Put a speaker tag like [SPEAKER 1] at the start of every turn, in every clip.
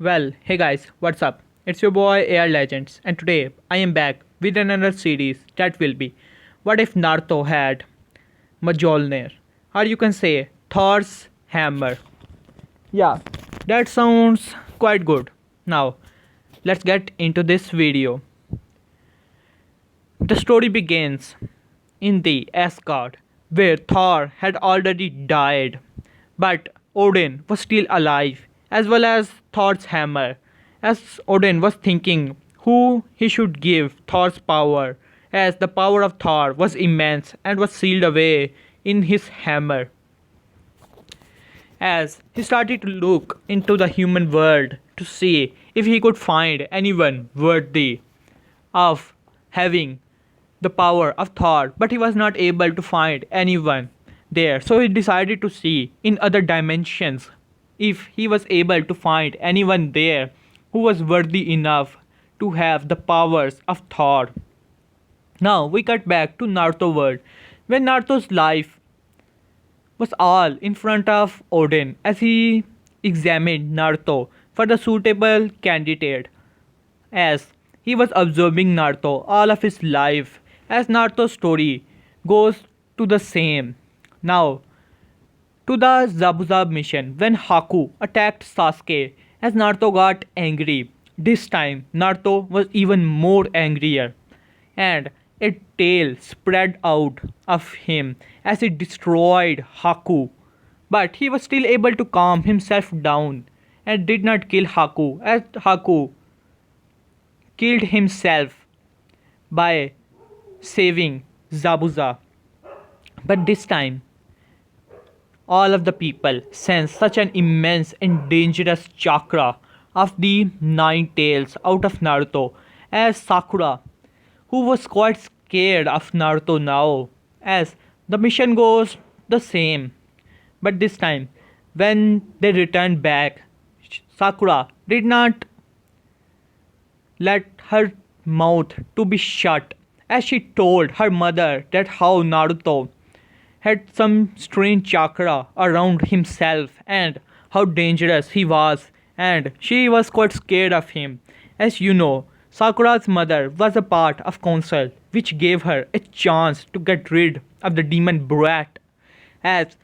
[SPEAKER 1] Well, hey guys, what's up? It's your boy Air Legends, and today I am back with another series that will be What if Naruto had Mjolnir? Or you can say Thor's Hammer. Yeah, that sounds quite good. Now, let's get into this video. The story begins in the Asgard, where Thor had already died, but Odin was still alive, as well as Thor's hammer. As Odin was thinking who he should give Thor's power, as the power of Thor was immense and was sealed away in his hammer. As he started to look into the human world to see if he could find anyone worthy of having the power of Thor, but he was not able to find anyone there. So he decided to see in other dimensions if he was able to find anyone there who was worthy enough to have the powers of Thor. Now we cut back to Naruto world, when Naruto's life was all in front of Odin as he examined Naruto for the suitable candidate. As he was observing Naruto all of his life, as Naruto's story goes to the same. Now, to the Zabuza mission when Haku attacked Sasuke as Naruto got angry. This time, Naruto was even more angrier, and a tail spread out of him as he destroyed Haku. But he was still able to calm himself down and did not kill Haku, as Haku killed himself by saving Zabuza. But this time, all of the people sensed such an immense and dangerous chakra of the nine tails out of Naruto, as Sakura, who was quite scared of Naruto now, as the mission goes the same. But this time, when they returned back, Sakura did not let her mouth to be shut, as she told her mother that how Naruto had some strange chakra around himself and how dangerous he was, and she was quite scared of him. As you know, Sakura's mother was a part of council which gave her a chance to get rid of the demon brat, as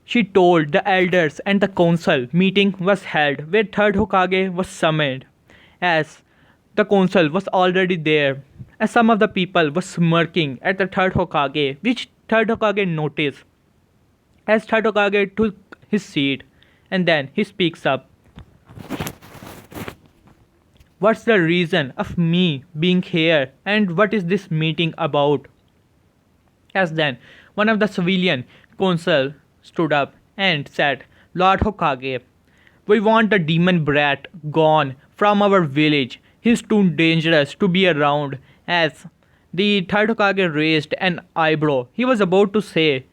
[SPEAKER 1] she told the elders and the council meeting was held where third Hokage was summoned, as the council was already there, as some of the people were smirking at the third Hokage, which third Hokage noticed. As third Hokage took his seat, and then he speaks up. What's the reason of me being here, and what is this meeting about? As then one of the civilian council stood up and said, Lord Hokage, we want the demon brat gone from our village. He's too dangerous to be around. As the third Hokage raised an eyebrow, he was about to say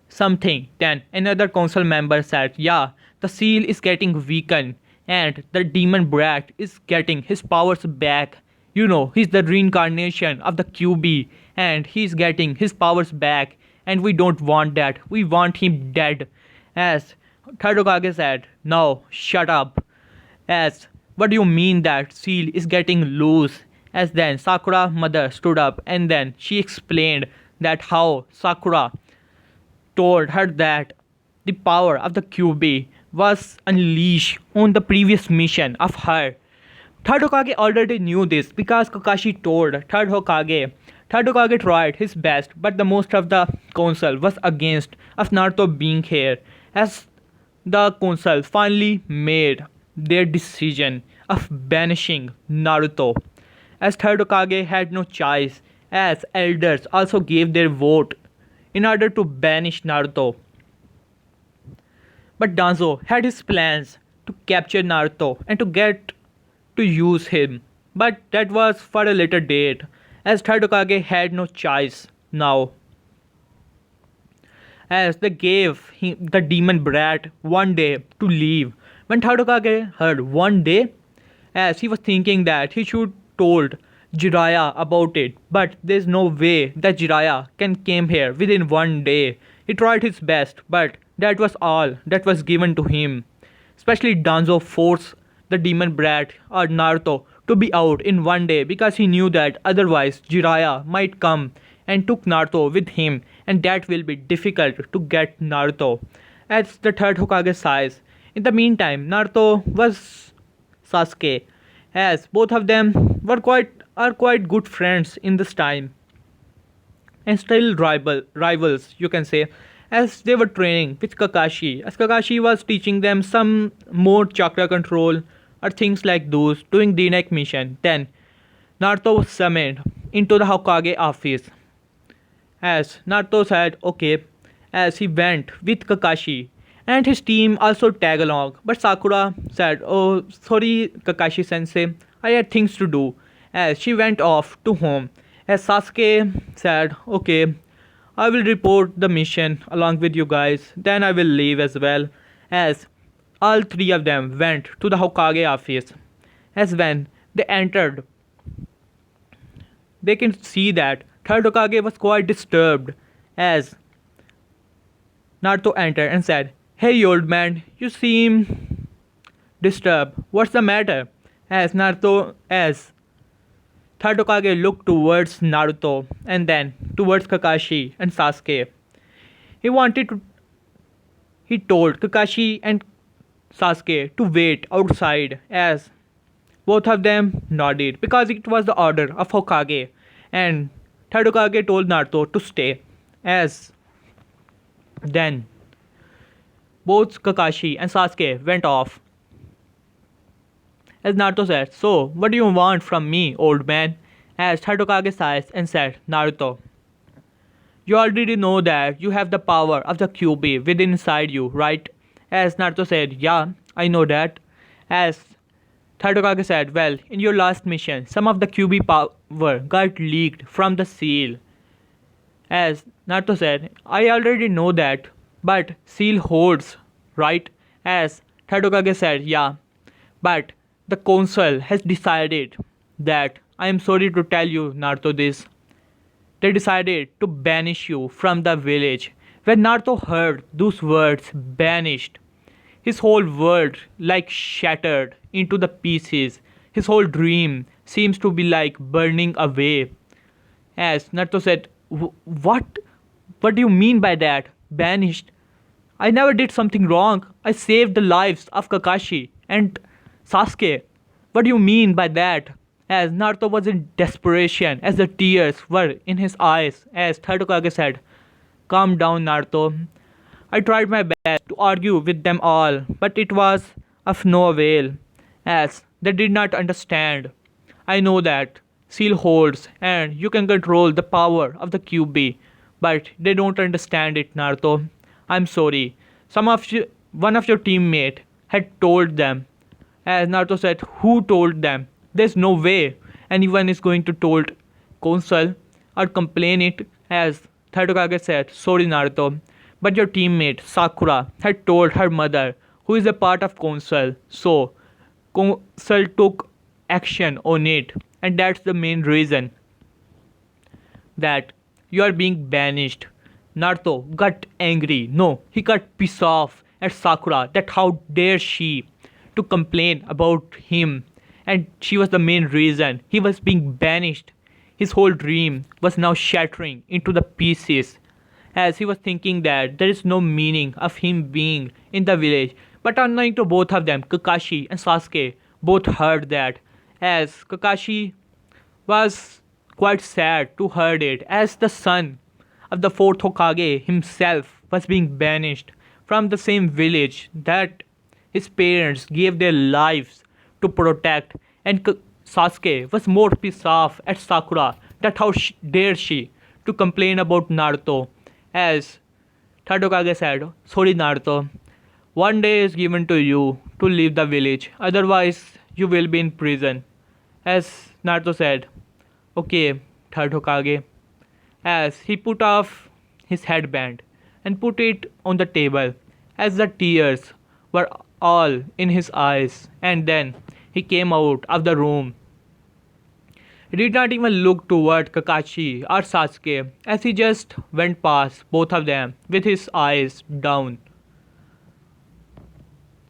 [SPEAKER 1] something. Then another council member said, yeah, the seal is getting weakened and the demon brat is getting his powers back. You know, he's the reincarnation of the QB and he's getting his powers back, and we don't want that. We want him dead. As third Hokage said, no, shut up. As what do you mean that seal is getting loose? As then Sakura mother stood up and then she explained that how Sakura told her that the power of the QB was unleashed on the previous mission of her. Third Hokage already knew this because Kakashi told Third Hokage. Third Hokage tried his best, but the most of the council was against of Naruto being here. As the council finally made their decision of banishing Naruto, as third Hokage had no choice, as elders also gave their vote in order to banish Naruto. But Danzo had his plans to capture Naruto and to get to use him, but that was for a later date, as third Hokage had no choice now. As they gave him, the demon brat, one day to leave. When third Hokage heard one day, as he was thinking that he should told Jiraiya about it, but there's no way that Jiraiya can came here within one day. He tried his best, but that was all that was given to him. Especially Danzo forced the demon brat or Naruto to be out in one day because he knew that otherwise Jiraiya might come and took Naruto with him and that will be difficult to get Naruto as the third Hokage size. In the meantime, Naruto was Sasuke as both of them were quite good friends in this time and still rivals you can say as they were training with Kakashi as Kakashi was teaching them some more chakra control or things like those doing the next mission. Then Naruto was summoned into the Hokage office as Naruto said okay as he went with Kakashi and his team also tag along but Sakura said oh sorry Kakashi sensei I had things to do as she went off to home as Sasuke said okay I will report the mission along with you guys then I will leave as well as all three of them went to the Hokage office as when they entered they can see that third Hokage was quite disturbed as Naruto entered and said, "Hey old man, you seem disturbed. What's the matter?" As third Hokage looked towards Naruto and then towards Kakashi and Sasuke. He wanted to he told Kakashi and Sasuke to wait outside as both of them nodded because it was the order of Hokage and third Hokage told Naruto to stay as then both Kakashi and Sasuke went off. As Naruto said, "So, what do you want from me, old man?" As third Hokage sighed and said, "Naruto, you already know that you have the power of the QB within inside you, right?" As Naruto said, "Yeah, I know that." As third Hokage said, "Well, in your last mission, some of the QB power got leaked from the seal." As Naruto said, "I already know that, but seal holds, right?" As third Hokage said, "Yeah, but the council has decided that I am sorry to tell you, Naruto, this. They decided to banish you from the village." When Naruto heard those words, banished, his whole world like shattered into the pieces. His whole dream seems to be like burning away. As Naruto said, What? What do you mean by that? Banished? I never did something wrong. I saved the lives of Kakashi and Sasuke. What do you mean by that?" As Naruto was in desperation, as the tears were in his eyes, as third Hokage said, "Calm down, Naruto. I tried my best to argue with them all, but it was of no avail, as they did not understand. I know that seal holds and you can control the power of the QB, but they don't understand it, Naruto. I'm sorry. One of your teammates had told them." As Naruto said, "Who told them?" There's no way anyone is going to told council or complain it. As third Hokage said, "Sorry, Naruto, but your teammate Sakura had told her mother, who is a part of council. So council took action on it, and that's the main reason that you are being banished." Naruto got angry. No, he got pissed off at Sakura that how dare she to complain about him and she was the main reason he was being banished. His whole dream was now shattering into the pieces as he was thinking that there is no meaning of him being in the village. But unknowing to both of them, Kakashi and Sasuke both heard that as Kakashi was quite sad to heard it as the son of the fourth Hokage himself was being banished from the same village that his parents gave their lives to protect, and Sasuke was more pissed off at Sakura that how dare she to complain about Naruto. As third Hokage said, "Sorry, Naruto, one day is given to you to leave the village, otherwise you will be in prison." As Naruto said, "Okay, third Hokage." As he put off his headband and put it on the table as the tears were all in his eyes, and then he came out of the room. He did not even look toward Kakashi or Sasuke as he just went past both of them with his eyes down.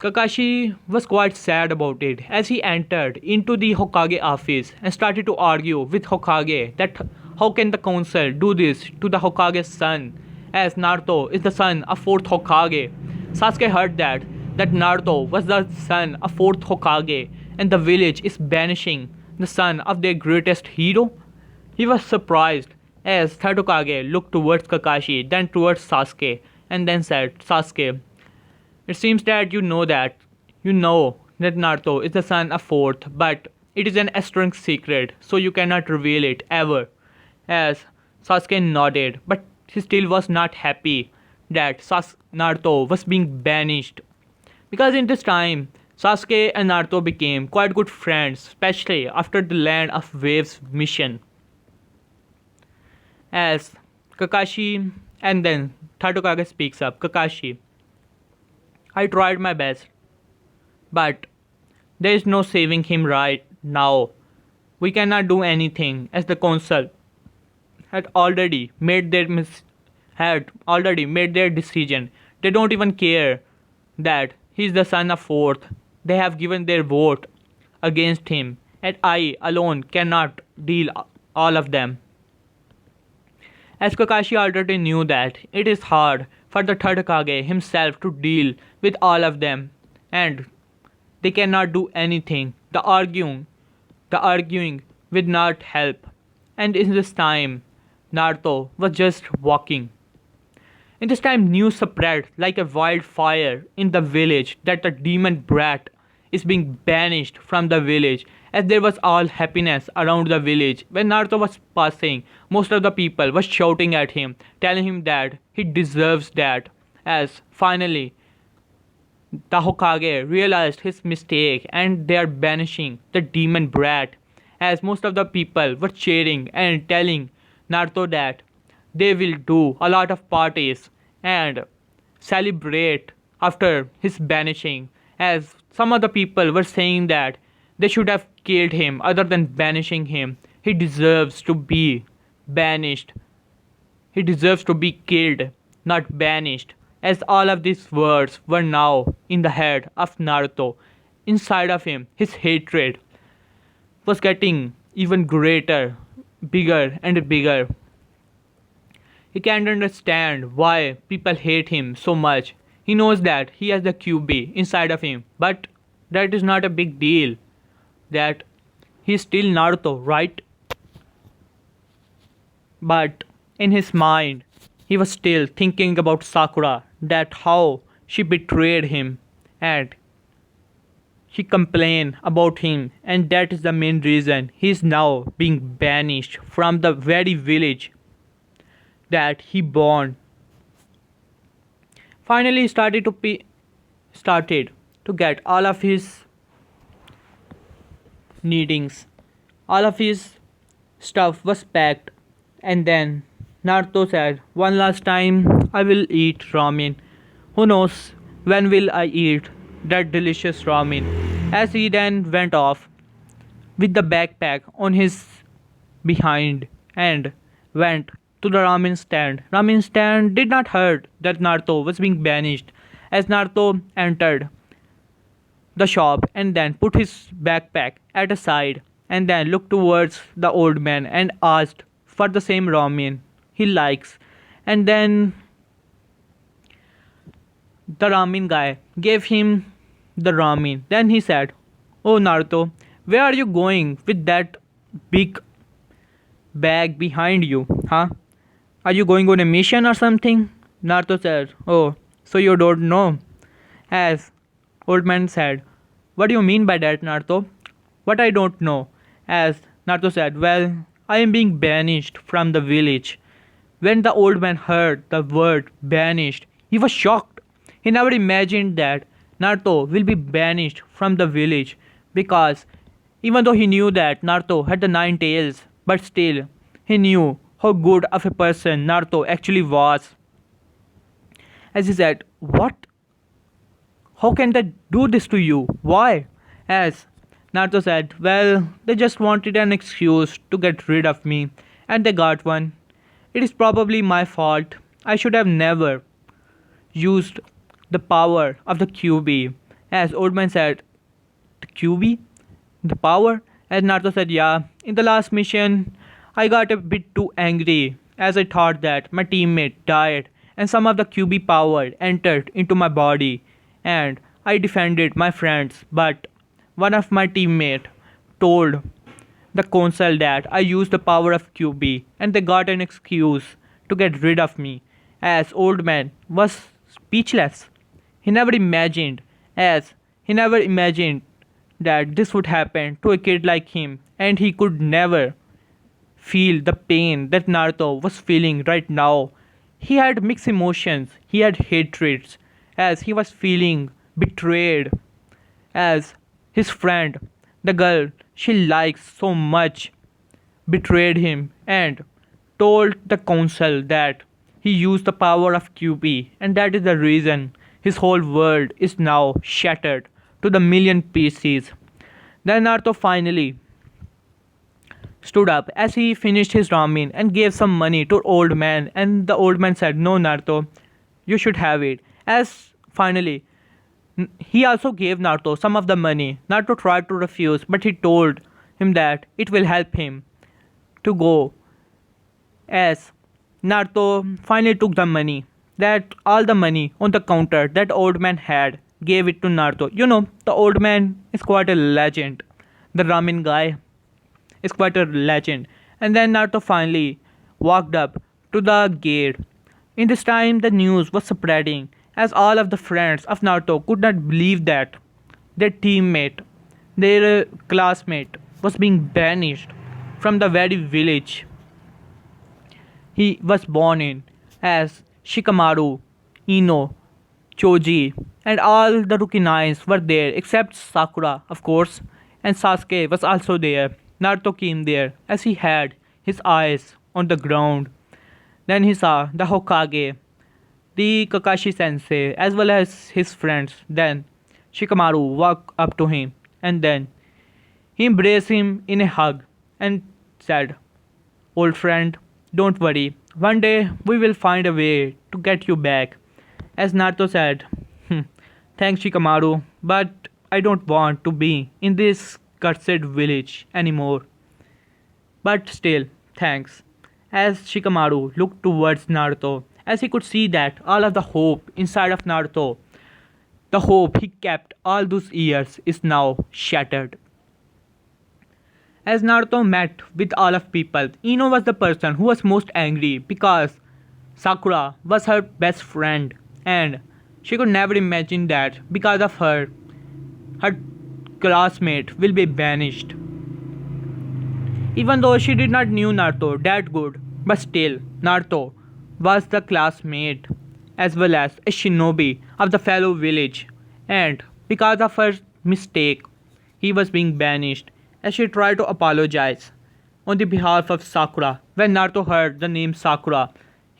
[SPEAKER 1] Kakashi was quite sad about it as he entered into the Hokage office and started to argue with Hokage that how can the council do this to the Hokage's son as Naruto is the son of 4th Hokage. Sasuke heard that Naruto was the son of 4th Hokage and the village is banishing the son of their greatest hero. He was surprised as 3rd Hokage looked towards Kakashi, then towards Sasuke, and then said, Sasuke, it seems that you know that Naruto is the son of 4th, but it is an asterisk secret, so you cannot reveal it ever. As Sasuke nodded, but he still was not happy that Naruto was being banished. Because in this time, Sasuke and Naruto became quite good friends, especially after the Land of Waves mission. As Kakashi and then 3rd Hokage speaks up, Kakashi, I tried my best, but there is no saving him right now. We cannot do anything as the council had already made their decision. They don't even care that he is the son of 4th. They have given their vote against him, and I alone cannot deal all of them. As Kakashi already knew that it is hard for the 3rd Hokage himself to deal with all of them, and they cannot do anything. The arguing would not help. And in this time, Naruto was just walking. In this time, news spread like a wildfire in the village that the demon brat is being banished from the village. As there was all happiness around the village, when Naruto was passing, most of the people were shouting at him, telling him that he deserves that. As finally, the Hokage realized his mistake and they are banishing the demon brat. As most of the people were cheering and telling Naruto that they will do a lot of parties and celebrate after his banishing. As some of the people were saying that they should have killed him other than banishing him. He deserves to be banished. He deserves to be killed, not banished. As all of these words were now in the head of Naruto, inside of him, his hatred was getting even greater, bigger and bigger. He can't understand why people hate him so much. He knows that he has the QB inside of him, but that is not a big deal. That he is still Naruto, right? But in his mind, he was still thinking about Sakura, that how she betrayed him and she complained about him, and that is the main reason he is now being banished from the very village that he born. Finally, he started to get all of his needings. All of his stuff was packed, and then Naruto said, one last time I will eat ramen. Who knows when will I eat that delicious ramen? As he then went off with the backpack on his behind and went to the ramen stand. Ramen stand did not heard that Naruto was being banished. As Naruto entered the shop and then put his backpack at a side and then looked towards the old man and asked for the same ramen he likes, and then the ramen guy gave him the ramen. Then he said, oh Naruto, where are you going with that big bag behind you, huh? Are you going on a mission or something? Naruto said, oh, so you don't know? As old man said, what do you mean by that, Naruto? What I don't know? As Naruto said, well, I am being banished from the village. When the old man heard the word banished, he was shocked. He never imagined that Naruto will be banished from the village, because even though he knew that Naruto had the 9 tails, but still he knew how good of a person Naruto actually was. As he said, what? How can they do this to you? Why? As Naruto said, well, they just wanted an excuse to get rid of me, and they got one. It is probably my fault. I should have never used the power of the QB. As Old Man said, the QB? The power? As Naruto said, yeah. In the last mission, I got a bit too angry as I thought that my teammate died and some of the QB power entered into my body and I defended my friends. But one of my teammates told the council that I used the power of QB and they got an excuse to get rid of me. As Old Man was speechless. He never imagined, as he never imagined that this would happen to a kid like him, and he could never feel the pain that Naruto was feeling right now. He had mixed emotions, he had hatreds, as he was feeling betrayed, as his friend, the girl she likes so much, betrayed him and told the council that he used the power of QB, and that is the reason his whole world is now shattered to the million pieces. Then Naruto finally stood up as he finished his ramen and gave some money to old man, and the old man said, "No, Naruto, you should have it." As finally he also gave Naruto some of the money. Naruto tried to refuse, but he told him that it will help him to go. As Naruto finally took the money, that all the money on the counter that old man had, gave it to Naruto. You know, the old man is quite a legend. The ramen guy is quite a legend. And then Naruto finally walked up to the gate. In this time, the news was spreading as all of the friends of Naruto could not believe that their teammate, their classmate, was being banished from the very village he was born in, as Shikamaru, Ino, Choji, and all the Rookie Nines were there except Sakura, of course, and Sasuke was also there. Naruto came there as he had his eyes on the ground. Then he saw the Hokage, the Kakashi sensei, as well as his friends. Then Shikamaru walked up to him and then he embraced him in a hug and said, "Old friend, don't worry. One day we will find a way to get you back." As Naruto said, "Thanks, Shikamaru, but I don't want to be in this cursed village anymore. But still, thanks." As Shikamaru looked towards Naruto, as he could see that all of the hope inside of Naruto, the hope he kept all those years, is now shattered. As Naruto met with all of people, Ino was the person who was most angry because Sakura was her best friend and she could never imagine that because of her, her classmate will be banished. Even though she did not knew Naruto that good, but still Naruto was the classmate as well as a shinobi of the fellow village, and because of her mistake he was being banished. As she tried to apologize on the behalf of Sakura, when Naruto heard the name Sakura,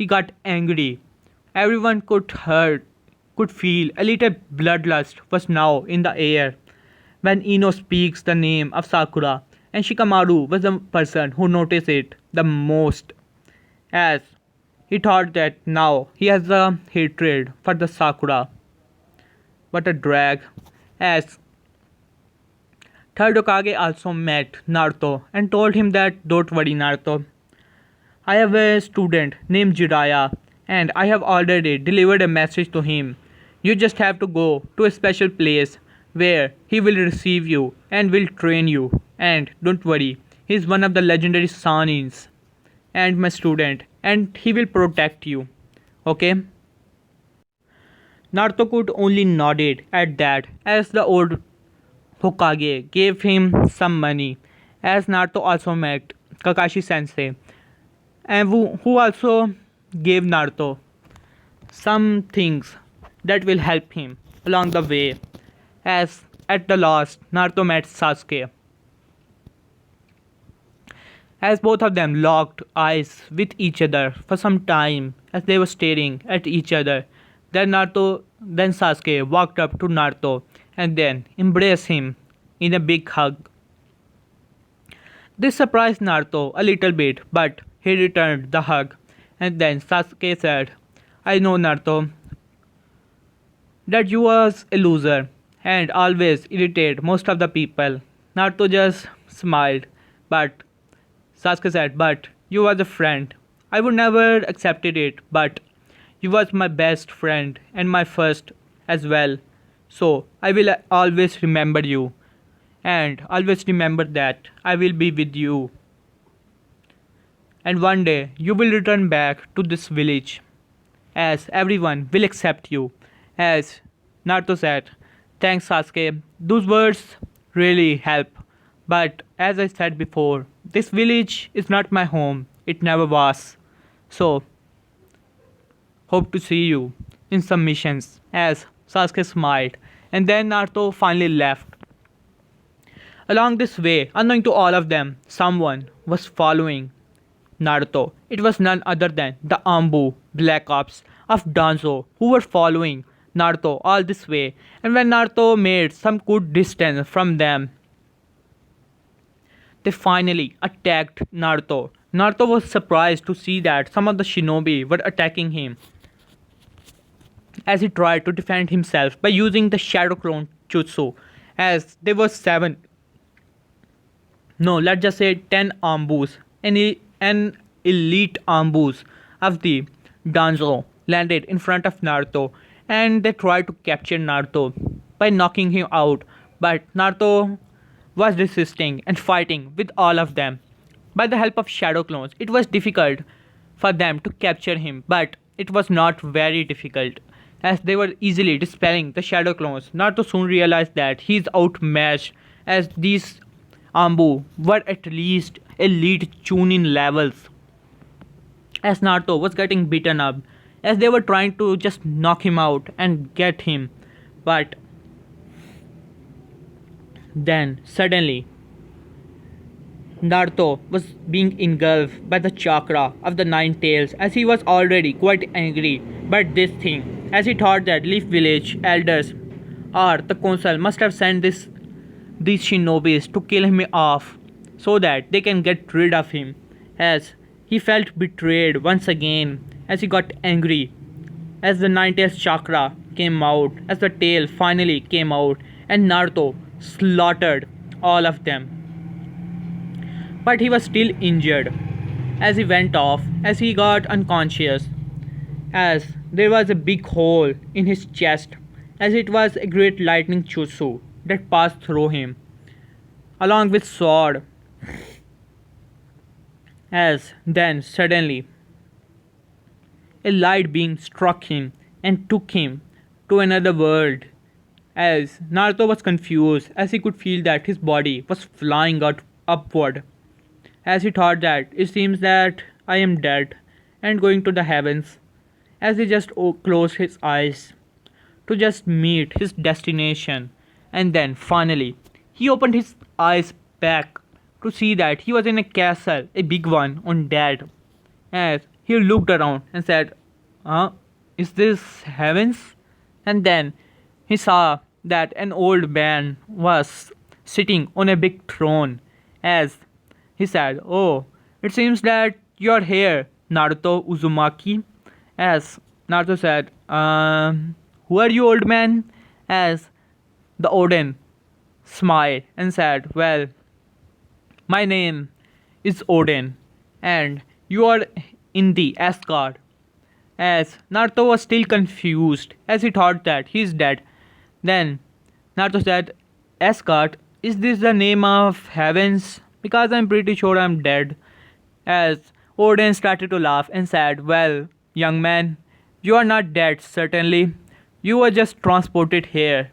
[SPEAKER 1] he got angry. Everyone could feel a little bloodlust was now in the air when Ino speaks the name of Sakura, and Shikamaru was the person who noticed it the most, as he thought that now he has a hatred for the Sakura. What a drag. As third Hokage also met Naruto and told him that, "Don't worry, Naruto. I have a student named Jiraiya and I have already delivered a message to him. You just have to go to a special place where he will receive you and will train you. And don't worry, he is one of the legendary Sanins and my student and he will protect you. Okay?" Naruto could only nodded at that as the old Hokage gave him some money, as Naruto also met Kakashi sensei and who also gave Naruto some things that will help him along the way, as at the last Naruto met Sasuke. As both of them locked eyes with each other for some time as they were staring at each other, then Sasuke walked up to Naruto and then embraced him in a big hug. This surprised Naruto a little bit, but he returned the hug, and then Sasuke said, "I know, Naruto, that you was a loser and always irritate most of the people. Naruto just smiled, but Sasuke said, "But you was a friend. I would never accepted it, but you was my best friend and my first as well. So I will always remember you and always remember that I will be with you. And one day you will return back to this village as everyone will accept you." As Naruto said, "Thanks Sasuke, those words really help. But as I said before, this village is not my home, it never was. So, hope to see you in some missions." As Sasuke smiled, and then Naruto finally left. Along this way, unknowing to all of them, someone was following Naruto. It was none other than the Ambu Black Ops of Danzo who were following Naruto all this way. And when Naruto made some good distance from them, they finally attacked Naruto. Naruto was surprised to see that some of the shinobi were attacking him as he tried to defend himself by using the Shadow Clone Jutsu. As there were 7, no, let's just say 10 Ambus, an elite Ambus of the Danzo landed in front of Naruto, and they tried to capture Naruto by knocking him out, but Naruto was resisting and fighting with all of them. By the help of shadow clones, it was difficult for them to capture him, but it was not very difficult as they were easily dispelling the shadow clones. Naruto soon realized that he is outmatched as these Ambu were at least elite Chunin levels. As Naruto was getting beaten up, as they were trying to just knock him out and get him, but then suddenly Naruto was being engulfed by the chakra of the Nine Tails as he was already quite angry by this thing, as he thought that Leaf Village elders or the council must have sent these shinobis to kill him off so that they can get rid of him, as he felt betrayed once again as he got angry as the Nine Tails chakra came out, as the tail finally came out and Naruto slaughtered all of them. But he was still injured as he went off, as he got unconscious, as there was a big hole in his chest, as it was a great lightning jutsu that passed through him, along with sword. As then suddenly a light beam struck him and took him to another world. As Naruto was confused, as he could feel that his body was flying out upward, as he thought that it seems that I am dead and going to the heavens, as he just closed his eyes to just meet his destination, and then finally he opened his eyes back to see that he was in a castle, a big one on dead, as he looked around and said, is this heavens? And then he saw that an old man was sitting on a big throne, as he said, "Oh, it seems that you're here, Naruto Uzumaki." As Naruto said, "Who are you, old man?" As the Odin smiled and said, "Well, my name is Odin, and you are in the Asgard." As Naruto was still confused, as he thought that he is dead. Then Naruto said, "Asgard, is this the name of heavens? Because I'm pretty sure I'm dead." As Odin started to laugh and said, "Well, young man, you are not dead, certainly. You were just transported here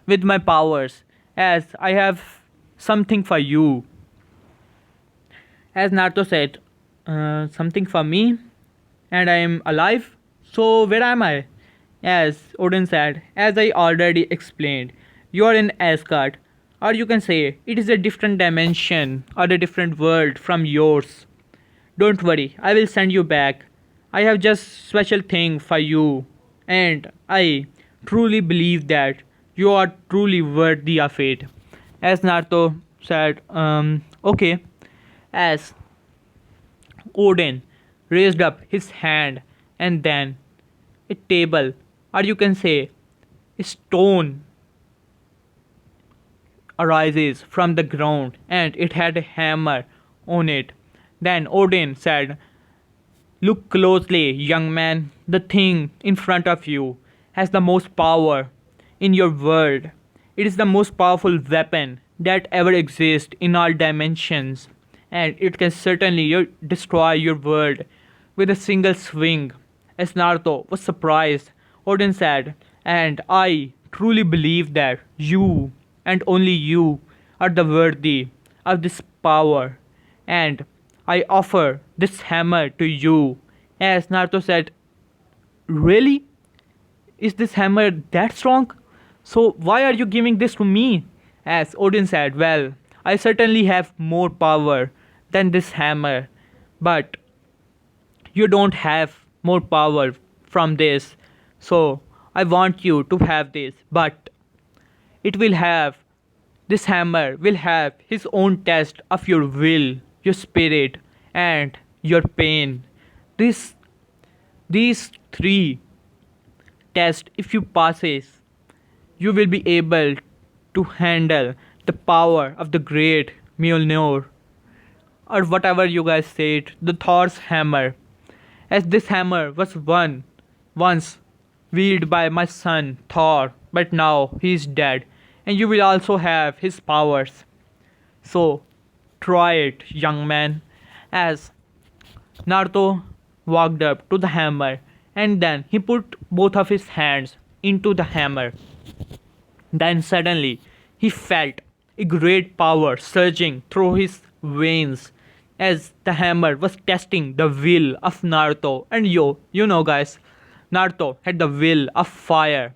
[SPEAKER 1] with my powers, as I have something for you." As Naruto said, "Something for me? And I am alive? So where am I?" As Odin said, "As I already explained, you are in Asgard, or you can say it is a different dimension or a different world from yours. Don't worry, I will send you back. I have just special thing for you, and I truly believe that you are truly worthy of it." As Naruto said, "Okay." As Odin raised up his hand, and then a table, or you can say a stone, arises from the ground and it had a hammer on it. Then Odin said, "Look closely, young man. The thing in front of you has the most power in your world. It is the most powerful weapon that ever exists in all dimensions, and it can certainly destroy your world with a single swing." As Naruto was surprised, Odin said, "And I truly believe that you and only you are the worthy of this power, and I offer this hammer to you." As Naruto said, "Really? Is this hammer that strong? So why are you giving this to me?" As Odin said, "Well, I certainly have more power than this hammer, but you don't have more power from this. So I want you to have this, but it will have this hammer will have his own test of your will, your spirit, and your pain. This these three tests, if you passes, you will be able to handle the power of the great Mjolnir, or whatever you guys said, the Thor's hammer. As this hammer was once wielded by my son Thor, but now he is dead, and you will also have his powers. So try it, young man." As Naruto walked up to the hammer and then he put both of his hands into the hammer. Then suddenly he felt a great power surging through his veins as the hammer was testing the will of Naruto. And you know guys, Naruto had the will of fire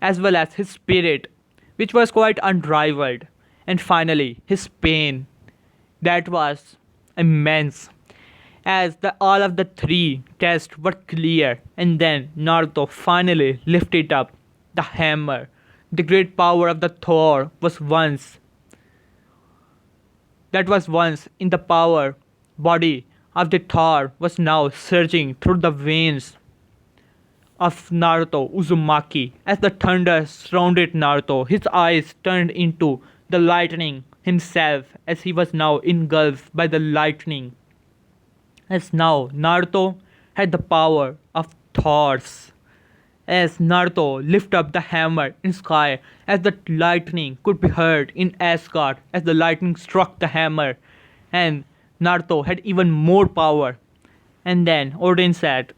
[SPEAKER 1] as well as his spirit, which was quite unrivaled. And finally his pain, that was immense. As all of the three tests were clear, and then Naruto finally lifted up the hammer. The great power of the Thor was once in the power body of the Thor was now surging through the veins of Naruto Uzumaki. As the thunder surrounded Naruto, his eyes turned into the lightning himself as he was now engulfed by the lightning. As now Naruto had the power of Thor's. As Naruto lifted up the hammer in sky, as the lightning could be heard in Asgard, as the lightning struck the hammer, and Naruto had even more power. And then Odin said,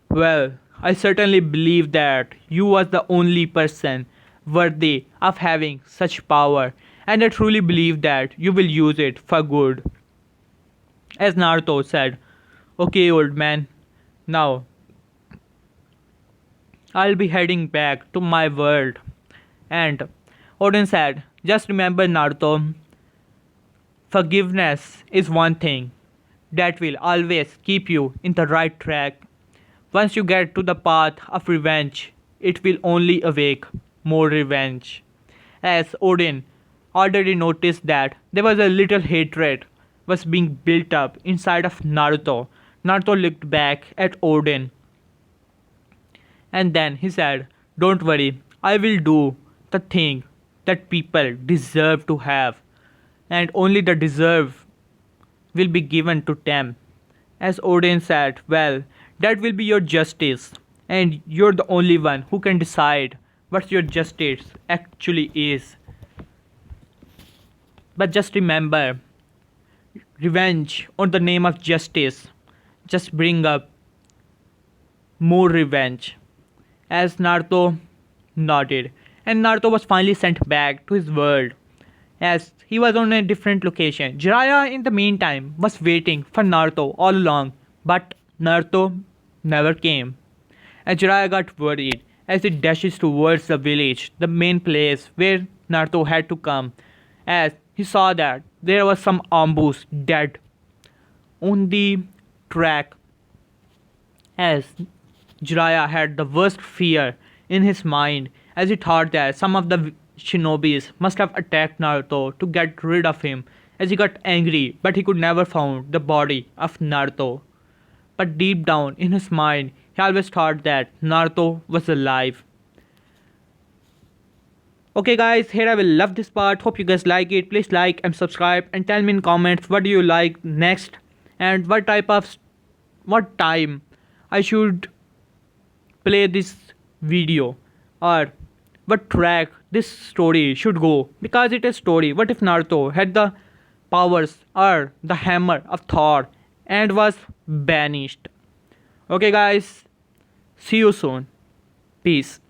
[SPEAKER 1] "Well, I certainly believe that you was the only person worthy of having such power, and I truly believe that you will use it for good." As Naruto said, "Okay, old man, now I'll be heading back to my world." And Odin said, "Just remember, Naruto, forgiveness is one thing that will always keep you in the right track. Once you get to the path of revenge, it will only awake more revenge." As Odin already noticed that there was a little hatred was being built up inside of Naruto, Naruto looked back at Odin and then he said, "Don't worry, I will do the thing that people deserve to have, and only the deserve will be given to them." As Odin said, "Well, that will be your justice, and you're the only one who can decide what your justice actually is. But just remember, revenge on the name of justice just bring up more revenge." As Naruto nodded, and Naruto was finally sent back to his world as he was on a different location. Jiraiya in the meantime was waiting for Naruto all along, but Naruto never came. And Jiraiya got worried as he dashes towards the village, the main place where Naruto had to come, as he saw that there was some ambush dead on the track. As Jiraiya had the worst fear in his mind as he thought that some of the shinobis must have attacked Naruto to get rid of him, as he got angry but he could never find the body of Naruto. But deep down in his mind, he always thought that Naruto was alive. Okay guys, here I will love this part. Hope you guys like it. Please like and subscribe and tell me in comments what do you like next and what time I should play this video, or what track this story should go, because it is story. What if Naruto had the powers or the hammer of Thor and was banished? Okay guys, see you soon. Peace.